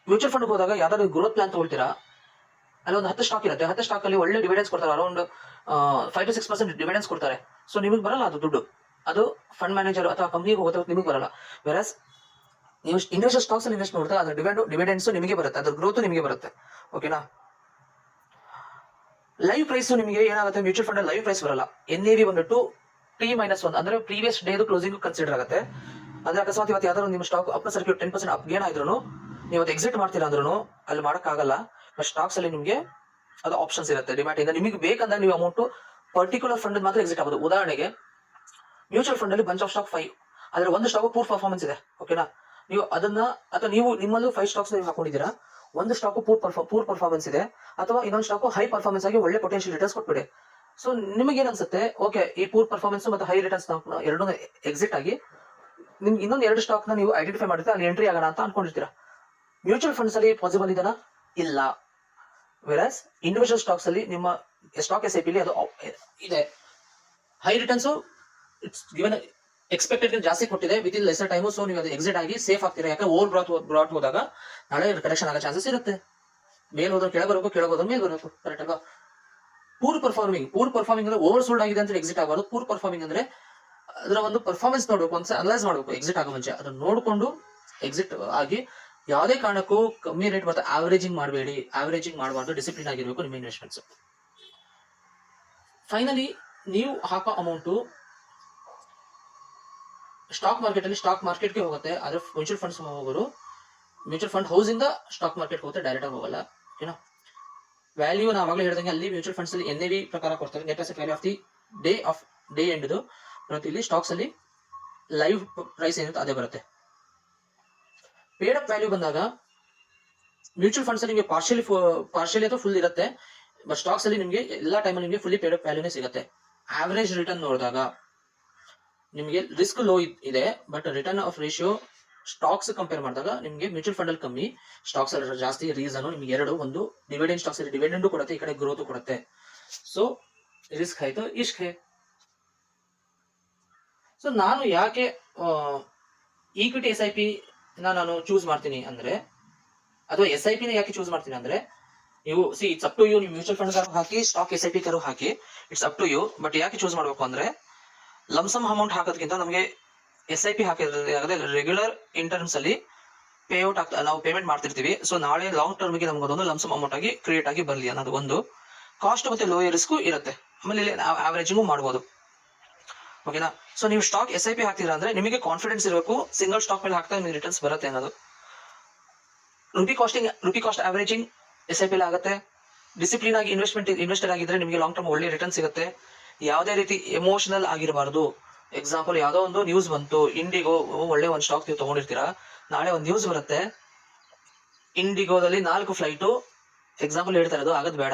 ಮ್ಯೂಚುವಲ್ ಫಂಡ್ ಹೋದಾಗ ಯಾವ್ದಾದ್ರು ಗ್ರೋತ್ ಪ್ಲಾನ್ ತಗೊಳ್ತೀರಾ, ಅಲ್ಲಿ ಒಂದು 10 ಸ್ಟಾಕ್ ಇರುತ್ತೆ. 10 ಸ್ಟಾಕ್ ಅಲ್ಲಿ ಒಳ್ಳೆ ಡಿವಿಡೆನ್ಸ್ ಕೊಡ್ತಾರೆ, ಅರೌಂಡ್ 5 to 6% ಡಿವಿಡೆನ್ಸ್ ಕೊಡ್ತಾರೆ. ಸೊ ನಿಮಗೆ ಬರಲ್ಲ ಅದು ದುಡ್ಡು, ಅದು ಫಂಡ್ ಮ್ಯಾನೇಜರ್ ಅಥವಾ ಕಂಪ್ನಿಗೆ ಹೋಗುತ್ತೆ, ನಿಮಗೆ ಬರಲ್ಲ. ವೆರಸ್ ನೀವು ಇಂಡಿವಿಜುವಲ್ ಸ್ಟಾಕ್ಸ್ ಅಲ್ಲಿ ಇನ್ವೆಸ್ಟ್ ಮಾಡಿದ್ರೆ ಅದ್ರ ಡಿವಿಡೆಂಡ್ಸ್ ನಿಮಗೆ ಬರುತ್ತೆ, ಅದ್ರ ಗ್ರೋತ್ ನಿಮಗೆ ಬರುತ್ತೆ, ಓಕೆನಾ. ಲೈವ್ ಪ್ರೈಸ್ ನಿಮಗೆ ಏನಾಗುತ್ತೆ, ಮ್ಯೂಚುವಲ್ ಫಂಡ್ ಲೈವ್ ಪ್ರೈಸ್ ಬರಲ್ಲ. NAV ಬಂದ್ಬಿಟ್ಟು T-1 ಅಂದ್ರೆ ಪ್ರೀವಿಯಸ್ ಡೇ ಕ್ಲೋಸಿಂಗ್ ಕನ್ಸಿಡರ್ ಆಗುತ್ತೆ. ಅಂದ್ರೆ ಅಕಸ್ಮಾತ್ ಇವತ್ತು ಯಾವ್ದಾದ್ರು ನಿಮ್ಮ stock up circuit 10% up gain ಆದ್ರೂ ನೀವು ಎಕ್ಸಿಟ್ ಮಾಡ್ತೀರಾ ಅಂದ್ರೂ ಅಲ್ಲಿ ಮಾಡಕ್ಕಾಗಲ್ಲ. ಬಟ್ ಸ್ಟಾಕ್ಸ್ ಅಲ್ಲಿ ನಿಮಗೆ ಅದು ಆಪ್ಷನ್ಸ್ ಇರುತ್ತೆ. ಡಿಮ್ಯಾಟ್ ಇಂದ ನಿಮಗೆ ಬೇಕಂದ್ರೆ ನೀವು ಅಮೌಂಟ್ ಪರ್ಟಿಕ್ಯುಲರ್ ಫಂಡ್ ಮಾತ್ರ ಎಕ್ಸಿಟ್ ಆಗೋದು. ಉದಾಹರಣೆಗೆ ಮ್ಯೂಚುವಲ್ ಫಂಡ್ ಅಲ್ಲಿ ಬಂಚ್ ಆಫ್ ಸ್ಟಾಕ್ 5, ಅದ್ರ ಒಂದು ಸ್ಟಾಕ್ ಪೂರ್ ಪರ್ಫಾರ್ಮೆನ್ಸ್ ಇದೆ, ಓಕೆನಾ. ನೀವು ಅದನ್ನ ಅಥವಾ ನೀವು ನಿಮ್ಮಲ್ಲೂ 5 ಸ್ಟಾಕ್ಸ್ ನೀವು ಹಾಕೊಂಡಿದ್ದೀರಾ, ಒಂದು ಸ್ಟಾಕ್ ಪೂರ್ ಪರ್ಫಾರ್ಮೆನ್ಸ್ ಇದೆ, ಅಥವಾ ಇನ್ನೊಂದು ಸ್ಟಾಕ್ ಹೈ ಪರ್ಫಾರ್ಮೆನ್ಸ್ ಆಗಿ ಒಳ್ಳೆ ಪೊಟೆನ್ಶಿಯಲ್ ರಿಟರ್ನ್ಸ್ ಕೊಟ್ಬಿಡಿ. ಸೊ ನಿಮಗೆ ಏನ್ ಅನ್ಸುತ್ತೆ, ಓಕೆ ಈ ಪೂರ್ ಪರ್ಫಾರ್ಮೆನ್ಸ್ ಮತ್ತು ಹೈ ರಿಟರ್ನ್ಸ್ ಎರಡೂ ಎಕ್ಸಿಟ್ ಆಗಿ ನಿಮ್ಗೆ ಇನ್ನೊಂದು 2 ಸ್ಟಾಕ್ ನ ನೀವು ಐಡೆಂಟಿಫೈ ಮಾಡಿದ್ರೆ ಅಲ್ಲಿ ಎಂಟ್ರಿ ಆಗೋಣ ಅಂತ ಅನ್ಕೊಂಡಿರ್ತೀರಾ. ಮ್ಯೂಚುವಲ್ ಫಂಡ್ಸ್ ಅಲ್ಲಿ ಪಾಸಿಬಲ್ ಇದೆನಾ? ಇಲ್ಲ. ವೆರಸ್ ಇಂಡಿವಿಜುವಲ್ ಸ್ಟಾಕ್ಸ್ ಅಲ್ಲಿ ನಿಮ್ಮ ಸ್ಟಾಕ್ SIP ಅಲ್ಲಿ ಅದು ಇದೆ. High returns it's given expected ಜಾಸ್ತಿ ಕೊಟ್ಟಿದೆ with in lesser time, so ನೀವು ಅದು ಎಕ್ಸಿಟ್ ಆಗಿ ಸೇಫ್ ಆಗ್ತೀರಾ. ಯಾಕೆ ಓವರ್ ಬ್ರಾಟ್ ಹೋದಾಗ ನಾಳೆ ಕರೆಕ್ಷನ್ ಆಗೋ ಚಾನ್ಸಸ್ ಇರುತ್ತೆ. ಮೇಲ್ ಹೋದ್ರೆ ಕೆಳಗೆ ಬರಬೇಕು, ಕೆಳಗೆ ಹೋದ್ರೆ ಮೇಲ್ ಬರಬೇಕು, ಕರೆಕ್ಟ್ ಅಲ್ವಾ? ಪೂರ್ ಪರ್ಫಾರ್ಮಿಂಗ್ ಅಂದ್ರೆ ಓವರ್ ಸೋಲ್ಡ್ ಆಗಿದೆ ಅಂತ ಎಕ್ಸಿಟ್ ಆಗಬಾರ್ದು. ಪೂರ್ ಪರ್ಫಾರ್ಮಿಂಗ್ ಅಂದ್ರೆ ಅದರ ಒಂದು ಪರ್ಫಾರ್ಮೆನ್ಸ್ ನೋಡ್ಬೇಕು, ಅಂತ ಅನಲೈಸ್ ಮಾಡ್ಬೇಕು ಎಕ್ಸಿಟ್ ಆಗೋ ಮುಂಚೆ. ಅದನ್ನ ನೋಡ್ಕೊಂಡು ಎಕ್ಸಿಟ್ ಆಗಿ ಯಾವುದೇ ಕಾರಣಕ್ಕೂ ಕಮ್ಮಿ ರೇಟ್ ಬರ್ತದೆ ಆವರೇಜಿಂಗ್ ಮಾಡಬೇಡಿ. ಆವರೇಜಿಂಗ್ ಮಾಡಬಾರ್ದು, ಡಿಸಿಪ್ಲಿನ್ ಆಗಿರ್ಬೇಕು ನಿಮ್ಮ ಇನ್ವೆಸ್ಟ್ಮೆಂಟ್ಸ್. ಫೈನಲಿ ನೀವು ಹಾಕೋ ಅಮೌಂಟು ಸ್ಟಾಕ್ ಮಾರ್ಕೆಟ್ಗೆ ಹೋಗುತ್ತೆ. ಆದ್ರೆ ಮ್ಯೂಚುವಲ್ ಫಂಡ್ಸ್ ಹೋಗೋರು ಮ್ಯೂಚುವಲ್ ಫಂಡ್ ಹೌಸ್ ಇಂದ ಸ್ಟಾಕ್ ಮಾರ್ಕೆಟ್ ಹೋಗುತ್ತೆ, ಡೈರೆಕ್ಟ್ ಆಗಿ ಹೋಗಲ್ಲ. ಏನೋ ವ್ಯಾಲ್ಯೂ ನಾವು ಆವಾಗಲೇ ಹೇಳಿದಂಗೆ ಅಲ್ಲಿ ಮ್ಯೂಚುವಲ್ ಫಂಡ್ಸ್ ಅಲ್ಲಿ NAV ಪ್ರಕಾರ ಕೊಡ್ತಾರೆ, net asset value of day end. ಮತ್ತು ಇಲ್ಲಿ ಸ್ಟಾಕ್ಸ್ ಅಲ್ಲಿ ಲೈವ್ ಪ್ರೈಸ್ ಏನಿರುತ್ತೆ ಅದೇ ಬರುತ್ತೆ. ಪೇಡ್ ಅಪ್ ವ್ಯಾಲ್ಯೂ ಬಂದಾಗ ಮ್ಯೂಚುವಲ್ ಫಂಡ್ಸ್ ಅಲ್ಲಿ ನಿಮಗೆ ಪಾರ್ಷಿಯಲಿ ಅಥವಾ ಫುಲ್ ಇರುತ್ತೆ, ಬಟ್ ಸ್ಟಾಕ್ಸ್ ಅಲ್ಲಿ ನಿಮಗೆ ಎಲ್ಲಾ ಟೈಮಲ್ಲಿ ನಿಮಗೆ ಫುಲ್ಲಿ ಪೇಡ್ ಅಪ್ ವ್ಯಾಲ್ಯೂನೇ ಸಿಗುತ್ತೆ. ಆವರೇಜ್ ರಿಟರ್ನ್ ನೋಡಿದಾಗ ನಿಮಗೆ ರಿಸ್ಕ್ ಲೋ ಇದೆ, but return of ratio stocks compare ಮಾಡಿದಾಗ ನಿಮಗೆ ಮ್ಯೂಚುವಲ್ ಫಂಡ್ ಅಲ್ಲಿ ಕಮ್ಮಿ, ಸ್ಟಾಕ್ಸ್ ಅಲ್ಲಿ ಜಾಸ್ತಿ. ರೀಸನ್ ನಿಮ್ಗೆ ಎರಡು, ಒಂದು ಡಿವಿಡೆಂಡ್, ಸ್ಟಾಕ್ಸ್ ಅಲ್ಲಿ ಡಿವಿಡೆಂಡ್ ಕೊಡುತ್ತೆ, ಈ ಕಡೆ ಗ್ರೋತ್ ಕೊಡುತ್ತೆ. ಸೊ ರಿಸ್ಕ್ ಆಯ್ತು, ಇಷ್ಟ್ ಹೈ. ಸೊ ನಾನು ಯಾಕೆ ಈಕ್ವಿಟಿ SIP ನಾನು ಚೂಸ್ ಮಾಡ್ತೀನಿ ಅಂದ್ರೆ, ಅಥವಾ SIP ನ ಯಾಕೆ ಚೂಸ್ ಮಾಡ್ತೀನಿ ಅಂದ್ರೆ, ನೀವು ಇಟ್ಸ್ ಅಪ್ ಟು ಯು. ನೀವು ಮ್ಯೂಚುವಲ್ ಫಂಡ್ ಕಾರು ಹಾಕಿ, ಸ್ಟಾಕ್ SIP ಕಾರು ಹಾಕಿ, it's up to you. But ಯಾಕೆ ಚೂಸ್ ಮಾಡ್ಬೇಕು ಅಂದ್ರೆ, ಲಮ್ಸಮ್ ಅಮೌಂಟ್ ಹಾಕೋದಕ್ಕಿಂತ ನಮಗೆ SIP ಹಾಕಿದ್ರೆ ರೆಗ್ಯುಲರ್ ಇಂಟರ್ಮ್ಸ್ ಅಲ್ಲಿ ಪೇಔಟ್ ಆಗ್ತಾ, ನಾವು ಪೇಮೆಂಟ್ ಮಾಡ್ತಿರ್ತೀವಿ. ಸೊ ನಾಳೆ ಲಾಂಗ್ ಟರ್ಮ್ಗೆ ನಮ್ಗೆ ಅದೊಂದು ಲಮ್ಸಮ್ ಅಮೌಂಟ್ ಆಗಿ ಕ್ರಿಯೇಟ್ ಆಗಿ ಬರಲಿ ಅನ್ನೋದು ಒಂದು ಕಾಸ್ಟ್ ಮತ್ತೆ ಲೋ ರಿಸ್ಕ್ ಇರುತ್ತೆ. ಆಮೇಲೆ ಇಲ್ಲಿ ಆವರೇಜಿಂಗು ಮಾಡ್ಬೋದು, ಓಕೆನಾ? ಸೊ ನೀವು ಸ್ಟಾಕ್ SIP ಹಾಕ್ತೀರಾ ಅಂದ್ರೆ ನಿಮಗೆ ಕಾನ್ಫಿಡೆನ್ಸ್ ಇರಬೇಕು, ಸಿಂಗಲ್ ಸ್ಟಾಕ್ ಮೇಲೆ ಹಾಕ್ತಾ ನಿಮಗೆ ರಿಟರ್ನ್ಸ್ ಬರುತ್ತೆ ಅನ್ನೋದು. ರುಪಿ ಕಾಸ್ಟ್ ಆವರೇಜಿಂಗ್ SIP ಆಗುತ್ತೆ. ಡಿಸಿಪ್ಲಿನ್ ಆಗಿ ಇನ್ವೆಸ್ಟರ್ ಆಗಿದ್ರೆ ನಿಮಗೆ ಲಾಂಗ್ ಟರ್ಮ್ ಒಳ್ಳೆ ರಿಟರ್ನ್ ಸಿಗುತ್ತೆ. ಯಾವುದೇ ರೀತಿ ಎಮೋಷನಲ್ ಆಗಿರಬಾರ್ದು. ಎಕ್ಸಾಂಪಲ್, ಯಾವ್ದೋ ಒಂದು ನ್ಯೂಸ್ ಬಂತು, ಇಂಡಿಗೋ ಒಳ್ಳೆ ಒಂದು ಸ್ಟಾಕ್ ನೀವು ತಗೊಂಡಿರ್ತೀರಾ, ನಾಳೆ ಒಂದು ನ್ಯೂಸ್ ಬರುತ್ತೆ, ಇಂಡಿಗೋದಲ್ಲಿ 4 ಫ್ಲೈಟು, ಎಕ್ಸಾಂಪಲ್ ಹೇಳ್ತಾ ಇರೋದು, ಆಗದ್ ಬೇಡ,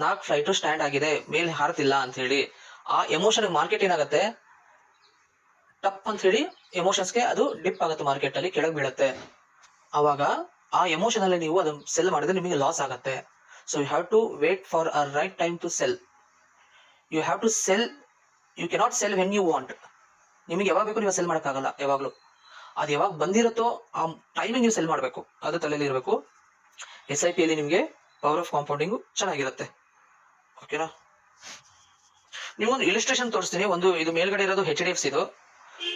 4 ಫ್ಲೈಟು ಸ್ಟ್ಯಾಂಡ್ ಆಗಿದೆ, ಮೇಲೆ ಹಾರತಿಲ್ಲ ಅಂತ ಹೇಳಿ, ಆ ಎಮೋಷನ್ ಮಾರ್ಕೆಟ್ ಏನಾಗುತ್ತೆ, ಟಪ್ ಅಂತ ಹೇಳಿ ಎಮೋಷನ್ಸ್ಗೆ ಅದು ಡಿಪ್ ಆಗುತ್ತೆ, ಮಾರ್ಕೆಟ್ ಅಲ್ಲಿ ಕೆಳಗೆ ಬೀಳುತ್ತೆ. ಅವಾಗ ಆ ಎಮೋಷನ್ ಅಲ್ಲಿ ನೀವು ಅದನ್ನ ಸೆಲ್ ಮಾಡಿದ್ರೆ ನಿಮಗೆ ಲಾಸ್ ಆಗುತ್ತೆ. So you have to wait for a right time to sell. You have to sell, you cannot sell when you want. ನಿಮಗೆ ಯಾವಾಗ ಬೇಕು ನೀವು ಸೆಲ್ ಮಾಡೋಕ್ಕಾಗಲ್ಲ ಯಾವಾಗ್ಲೂ. ಅದು ಯಾವಾಗ ಬಂದಿರುತ್ತೋ ಆ ಟೈಮಿಂಗ್ ನೀವು ಸೆಲ್ ಮಾಡಬೇಕು, ಅದು ತಲೆಯಲ್ಲಿ ಇರಬೇಕು. SIP ಅಲ್ಲಿ ನಿಮಗೆ ಪವರ್ ಆಫ್ ಕಾಂಪೌಂಡಿಂಗು ಚೆನ್ನಾಗಿರುತ್ತೆ, ಓಕೆನಾ? ನಿಮ್ಗೊಂದು ಇಲಿಸ್ಟ್ರೇಷನ್ ತೋರಿಸ್ತೀನಿ. ಒಂದು ಇದು ಮೇಲ್ಗಡೆ ಇರೋದು HDFC, ಇದು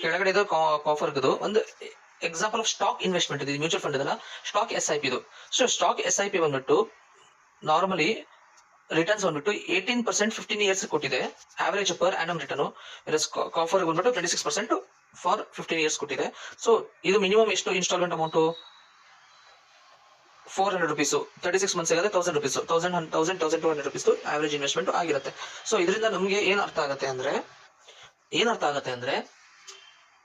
ಕೆಳಗಡೆ ಇರೋದು ಕಾಫರ್ದು ಒಂದು ಎಕ್ಸಾಂಪಲ್ ಆಫ್ ಸ್ಟಾಕ್ ಇನ್ವೆಸ್ಟ್ಮೆಂಟ್. ಇದು ಮ್ಯೂಚುವಲ್ ಫಂಡ್ ಇದಲ್ಲ, ಸ್ಟಾಕ್ SIP ಇದು. ಸೊ ಸ್ಟಾಕ್ SIP ಬಂದ್ಬಿಟ್ಟು ನಾರ್ಮಲಿ ರಿಟರ್ನ್ಸ್ ಬಂದ್ಬಿಟ್ಟು 18% 15 ಇಯರ್ಸ್ ಕೊಟ್ಟಿದೆ, ಆವರೇಜ್ ಪರ್ ಆನಮ್ ರಿಟರ್ನ್. ಕಾಫರ್ ಬಂದ್ಬಿಟ್ಟು 26% ಫಾರ್ 15 ಇಯರ್ಸ್ ಕೊಟ್ಟಿದೆ. ಸೊ ಇದು ಮಿನಿಮಮ್ ಎಷ್ಟು ಇನ್ಸ್ಟಾಲ್ಮೆಂಟ್ ಅಮೌಂಟು, 400 rupees, 36 ಮಂತ್ಸ್ ಆಗಿದೆ 1000 rupees, 1200 rupees ಆವರೇಜ್ ಇನ್ವೆಸ್ಟ್ಮೆಂಟ್ ಆಗಿರುತ್ತೆ. ಸೊ ಇದರಿಂದ ನಮಗೆ ಏನ್ ಅರ್ಥ ಆಗುತ್ತೆ ಅಂದ್ರೆ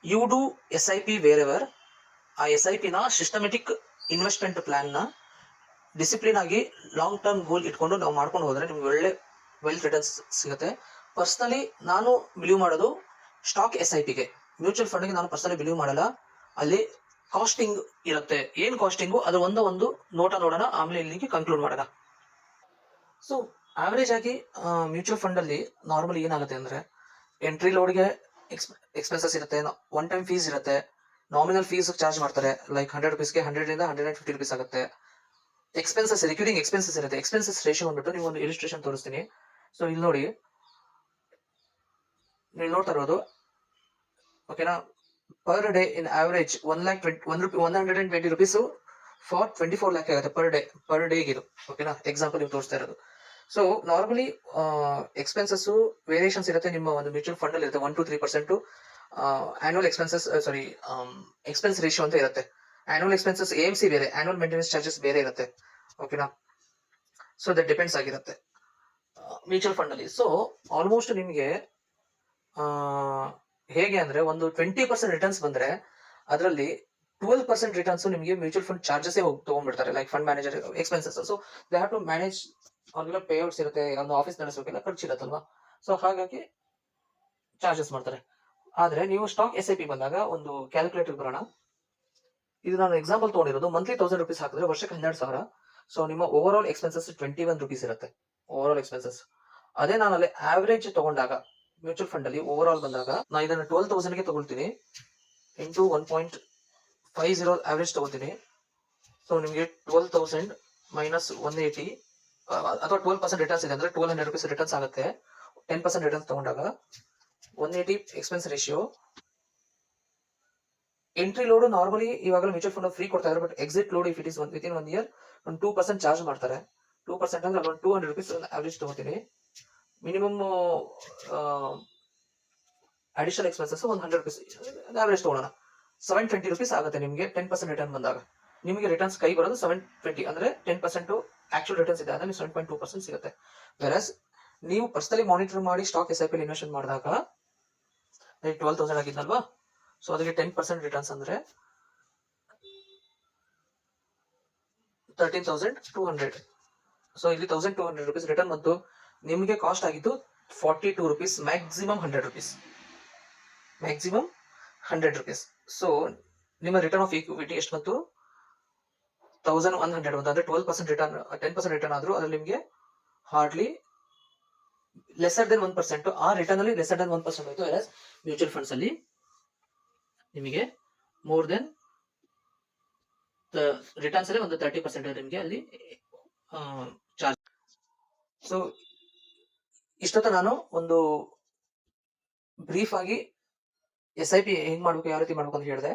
you do SIP wherever. ಆ SIP ನ ಸಿಸ್ಟಮೆಟಿಕ್ ಇನ್ವೆಸ್ಟ್ಮೆಂಟ್ ಪ್ಲಾನ್ ನ ಡಿಸಿಪ್ಲಿನ್ ಆಗಿ ಲಾಂಗ್ ಟರ್ಮ್ ಗೋಲ್ ಇಟ್ಕೊಂಡು ನಾವು ಮಾಡ್ಕೊಂಡು ಹೋದ್ರೆ ನಿಮ್ಗೆ ಒಳ್ಳೆ ವೆಲ್ತ್ ರಿಟರ್ನ್ಸ್ ಸಿಗುತ್ತೆ. ಪರ್ಸನಲಿ ನಾನು ಬಿಲೀವ್ ಮಾಡೋದು ಸ್ಟಾಕ್ SIPಗೆ, ಮ್ಯೂಚುವಲ್ ಫಂಡ್ಗೆ ನಾನು ಪರ್ಸನಲಿ ಬಿಲೀವ್ ಮಾಡಲ್ಲ. ಅಲ್ಲಿ ಕಾಸ್ಟಿಂಗ್ ಇರುತ್ತೆ, ಏನ್ ಕಾಸ್ಟಿಂಗು ಅದು ಒಂದು ನೋಡೋಣ, ಆಮೇಲೆ ಇಲ್ಲಿಗೆ ಕನ್ಕ್ಲೂಡ್ ಮಾಡೋಣ. ಸೊ ಆವರೇಜ್ ಆಗಿ ಮ್ಯೂಚುವಲ್ ಫಂಡ್ ಅಲ್ಲಿ ನಾರ್ಮಲಿ ಏನಾಗುತ್ತೆ ಅಂದ್ರೆ, ಎಂಟ್ರಿ ಲೋಡ್ಗೆ ಎಕ್ಸ್ಪೆನ್ಸಸ್ ಇರುತ್ತೆ, ಒನ್ ಟೈಮ್ ಫೀಸ್ ಇರುತ್ತೆ, ನಾಮಿನಲ್ ಫೀಸ್ ಚಾರ್ಜ್ ಮಾಡ್ತಾರೆ, ಲೈಕ್ 100 rupeesಗೆ 100 ಇಂದ 150 rupees ಆಗುತ್ತೆ. ಎಕ್ಸ್ಪೆನ್ಸಸ್, ರಿಕ್ಯೂರಿಂಗ್ ಎಕ್ಸ್ಪೆನ್ಸಸ್ ಇರುತ್ತೆ. ಎಕ್ಸ್ಪೆನ್ಸಸ್ ರೇಷಿಯೋ ಬಂದ್ಬಿಟ್ಟು ನೀವು ಒಂದು ಇಲಿಸ್ಟ್ರೇಷನ್ ತೋರಿಸ್ತೀನಿ. ಸೊ ಇಲ್ಲಿ ನೋಡಿ, ನೀವು ನೋಡ್ತಾ ಇರೋದು, ಓಕೆನಾ, per day in average 120 rupees for 24 lakh ಆಗುತ್ತೆ ಪರ್ ಡೇಗೆ ಇದು, ಓಕೆನಾ? ಎಕ್ಸಾಂಪಲ್ ನೀವು ತೋರಿಸ್ತಾ ಇರೋದು. ಸೊ ನಾರ್ಮಲಿ ಎಕ್ಸ್ಪೆನ್ಸಸ್ ವೇರಿಯೇಷನ್ಸ್ ಇರುತ್ತೆ ನಿಮ್ಮ ಒಂದು ಮ್ಯೂಚುವಲ್ ಫಂಡ್ ಅಲ್ಲಿ ಇರುತ್ತೆ. 1 to 3% annual expenses, expense ratio ಅಂತ ಇರುತ್ತೆ. ಆನ್ಯುವಲ್ ಎಕ್ಸ್ಪೆನ್ಸಸ್ AMC ಬೇರೆ, ಆನ್ಯುವಲ್ ಮೇಂಟೆನೆನ್ಸ್ ಚಾರ್ಜಸ್ ಬೇರೆ ಇರುತ್ತೆ, ಓಕೆನಾ? ಸೊ ದಟ್ ಡಿಪೆಂಡ್ಸ್ ಆಗಿರುತ್ತೆ ಮ್ಯೂಚುವಲ್ ಫಂಡ್ ಅಲ್ಲಿ. ಸೊ ಆಲ್ಮೋಸ್ಟ್ ನಿಮಗೆ ಹೇಗೆ ಅಂದ್ರೆ, ಒಂದು 20% ರಿಟರ್ನ್ಸ್ ಬಂದ್ರೆ ಅದರಲ್ಲಿ 12% ರಿಟರ್ನ್ಸ್ ನಿಮಗೆ ಮ್ಯೂಚುವಲ್ ಫಂಡ್ ಚಾರ್ಜಸ್ ತಗೊಂಡ್ಬಿಡ್ತಾರೆ, like fund manager expenses. So they have to manage, ಅವ್ರಿಗೆಲ್ಲ ಪೇಔಟ್ಸ್ ಇರುತ್ತೆ, ಒಂದು ಆಫೀಸ್ ನಡೆಸೋಕೆಲ್ಲ ಖರ್ಚಿರುತ್ತಲ್ವಾ, ಸೊ ಹಾಗಾಗಿ ಚಾರ್ಜಸ್ ಮಾಡ್ತಾರೆ. ಆದ್ರೆ ನೀವು ಸ್ಟಾಕ್ SIP ಬಂದಾಗ ಒಂದು ಕ್ಯಾಲ್ಕುಲೇಟರ್ ಬರೋಣ. ಇದು ನಾನು ಎಕ್ಸಾಂಪಲ್ ತಗೊಂಡಿರೋದು, ಮಂತ್ಲಿ 1000 rupees ಹಾಕಿದ್ರೆ ವರ್ಷಕ್ಕೆ 12,000. ಸೊ ನಿಮ್ಮ ಓವರ್ ಆಲ್ ಎಕ್ಸ್ಪೆನ್ಸಸ್ 21 rupees ಇರುತ್ತೆ, ಓವರ್ ಆಲ್ ಎಕ್ಸ್ಪೆನ್ಸಸ್. ಅದೇ ನಾನು ಅಲ್ಲಿ ಆವರೇಜ್ ತಗೊಂಡಾಗ ಮ್ಯೂಚುವಲ್ ಫಂಡ್ ಅಲ್ಲಿ ಓವರ್ ಆಲ್ ಬಂದಾಗ ನಾ ಇದನ್ನ 12,000 ಗೆ ತಗೊಳ್ತೀನಿ ಇಂಟು 1.50 ಆವರೇಜ್ ತಗೋತೀನಿ. ಸೊ ನಿಮಗೆ 12,000 ಮೈನಸ್ 180 ಅಥವಾ 12% ರಿಟರ್ನ್ಸ್ ಇದೆ ಅಂದ್ರೆ 1200 rupees ರಿಟರ್ನ್ಸ್ ಆಗುತ್ತೆ. 10% ರಿಟರ್ನ್ಸ್ ತಗೊಂಡಾಗ 180 expense ratio. Entry load normally ಇವಾಗಲೂ ಮ್ಯೂಚುವಲ್ ಫಂಡ್ ಫ್ರೀ ಕೊಡ್ತಾ ಇದ್ದಾರೆ, but exit load if it is within 1 year ಒಂದು 2% ಚಾರ್ಜ್ ಮಾಡ್ತಾರೆ. 2% ಅಂದ್ರೆ ಅಲ್ಲೊಂದು 200 rupees ಆವರೇಜ್ ತಗೋತೀನಿ. ಮಿನಿಮಮ್ ಅಡಿಷನಲ್ ಎಕ್ಸ್ಪೆನ್ಸಸ್ ಒಂದು 100 rupees ಆವರೇಜ್ ತಗೊಳ್ಳೋಣ. 720 rupees ಆಗುತ್ತೆ ನಿಮಗೆ 10% ರಿಟರ್ನ್ ಬಂದಾಗ. ನಿಮಗೆ ರಿಟರ್ನ್ಸ್ ಕೈ ಬರೋದು 720 ಅಂದ್ರೆ 10% ಆಕ್ಚುಲ್ ರಿಟರ್ನ್ಸ್ ಇದೆ, ಅಂದ್ರೆ 7.2% ಸಿಗುತ್ತೆ. ವೆರಸ್ ನೀವು ಪರ್ಸನಲಿ ಮಾನಿಟರ್ ಮಾಡಿ ಸ್ಟಾಕ್ SIP ಇನ್ವೆಸ್ಟ್ ಮಾಡಿದಾಗ 12,000 ಆಗಿದ್ನಲ್ವಾ, ಸೊ ಅದಕ್ಕೆ 10% ರಿಟರ್ನ್ಸ್ ಅಂದ್ರೆ 13,200. ಸೊ ಇಲ್ಲಿ 1,200 rupees ರಿಟರ್ನ್ ಬಂತು. ನಿಮಗೆ ಕಾಸ್ಟ್ ಆಗಿದ್ದು 42 rupees, maximum 100 rupees, maximum 100 rupees. So ನಿಮ್ಮ ರಿಟರ್ನ್ ಆಫ್ ಈಕ್ವಿಟಿ ಎಷ್ಟು ಬಂತು? 1,100 ಬಂತು. ಅಂದ್ರೆ 12% ರಿಟರ್ನ್, 10% ರಿಟರ್ನ್ ಆದ್ರೂ ಅದ್ರಲ್ಲಿ ನಿಮಗೆ ಹಾರ್ಡ್ಲಿ ಲೆಸರ್ ದೆನ್ 1%. ಆ ರಿಟರ್ನ್ ಅಲ್ಲಿ ಲೆಸರ್ ದೆನ್ 1% ಆಯ್ತು. ವೆರಸ್ ಮ್ಯೂಚುವಲ್ ಫಂಡ್ಸ್ ಅಲ್ಲಿ ನಿಮಗೆ ಮೋರ್ ದೆನ್ ರಿಟರ್ನ್ಸ್ ಅಲ್ಲಿ ಒಂದು 30% ನಿಮಗೆ ಅಲ್ಲಿ ಚಾರ್ಜ್. ಸೊ ಇಷ್ಟೊತ್ತ ನಾನು ಒಂದು ಬ್ರೀಫ್ ಆಗಿ SIP ಹೆಂಗ್ ಮಾಡ್ಬೇಕು, ಯಾವ ರೀತಿ ಮಾಡ್ಬೇಕು ಅಂತ ಹೇಳಿದೆ.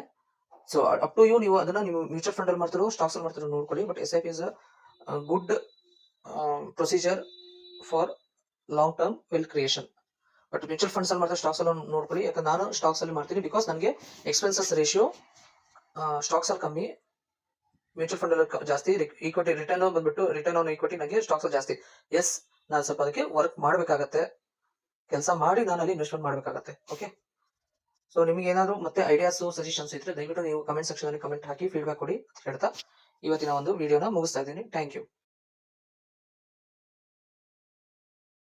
ಸೊ ಅಪ್ ಟು ಯು, ನೀವು ಅದನ್ನ ನೀವು ಮ್ಯೂಚುವಲ್ ಫಂಡ್ ಅಲ್ಲಿ ಮಾಡ್ತಿರೋ ಸ್ಟಾಕ್ಸ್ ಅಲ್ಲಿ ಮಾಡ್ತಿರೋ ನೋಡ್ಕೊಳ್ಳಿ. But SIP is a good procedure for long term wealth creation. But mutual funds ಅಲ್ಲಿ ಮಾಡ್ತಾರೆ ಸ್ಟಾಕ್ಸ್ ಅಲ್ಲಿ ನೋಡ್ಕೊಳ್ಳಿ. ಯಾಕಂದ್ರೆ ನಾನು ಸ್ಟಾಕ್ಸ್ ಅಲ್ಲಿ ಮಾಡ್ತೀನಿ, ಬಿಕಾಸ್ ನನಗೆ ಎಕ್ಸ್ಪೆನ್ಸಸ್ ರೇಷಿಯೋ ಸ್ಟಾಕ್ಸ್ ಅಲ್ಲಿ ಕಮ್ಮಿ, ಮ್ಯೂಚುವಲ್ ಫಂಡ್ ಅಲ್ಲಿ ಜಾಸ್ತಿ. ಈಕ್ವಿಟಿ ರಿಟರ್ನ್ ಬಂದ್ಬಿಟ್ಟು ರಿಟರ್ನ್ ಆನ್ ಈಕ್ವಿಟಿ ನನಗೆ ಸ್ಟಾಕ್ಸ್ ಅಲ್ಲಿ ಜಾಸ್ತಿ. ಎಸ್, ನಾನು ಸ್ವಲ್ಪ ಅದಕ್ಕೆ ವರ್ಕ್ ಮಾಡ್ಬೇಕಾಗತ್ತೆ, ಕೆಲಸ ಮಾಡಿ ನಾನು ಅಲ್ಲಿ ಇನ್ವೆಸ್ಟ್ಮೆಂಟ್ ಮಾಡ್ಬೇಕಾಗತ್ತೆ. ಓಕೆ, ಸೊ ನಿಮಗೆ ಏನಾದ್ರು ಮತ್ತೆ ಐಡಿಯಾಸ್ ಸಜೆಷನ್ಸ್ ಇದ್ರೆ ದಯವಿಟ್ಟು ನೀವು ಕಮೆಂಟ್ ಸೆಕ್ಷನ್ ಅಲ್ಲಿ ಕಮೆಂಟ್ ಹಾಕಿ ಫೀಡ್ಬ್ಯಾಕ್ ಕೊಡಿ ಅಂತ ಹೇಳ್ತಾ ಇವತ್ತಿನ ಒಂದು ವಿಡಿಯೋನ ಮುಗಿಸ್ತಾ ಇದ್ದೀನಿ. Thank you.